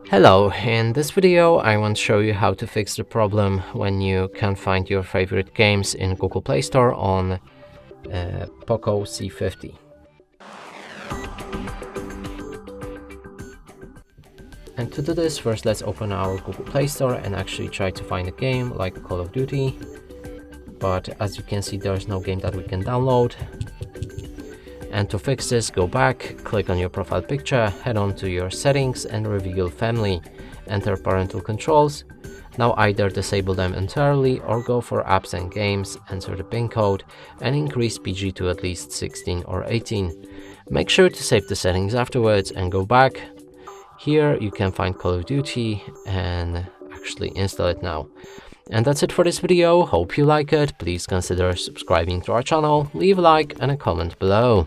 Hello, in this video I want to show you how to fix the problem when you can't find your favorite games in Google Play Store on POCO C50. And to do this, first let's open our Google Play Store and actually try to find a game like Call of Duty. But as you can see, there's no game that we can download. And to fix this, go back, click on your profile picture, head on to your settings and reveal family. Enter parental controls. Now either disable them entirely or go for apps and games, enter the PIN code and increase PG to at least 16 or 18. Make sure to save the settings afterwards and go back. Here you can find Call of Duty and actually install it now. And that's it for this video. Hope you like it. Please consider subscribing to our channel, leave a like and a comment below.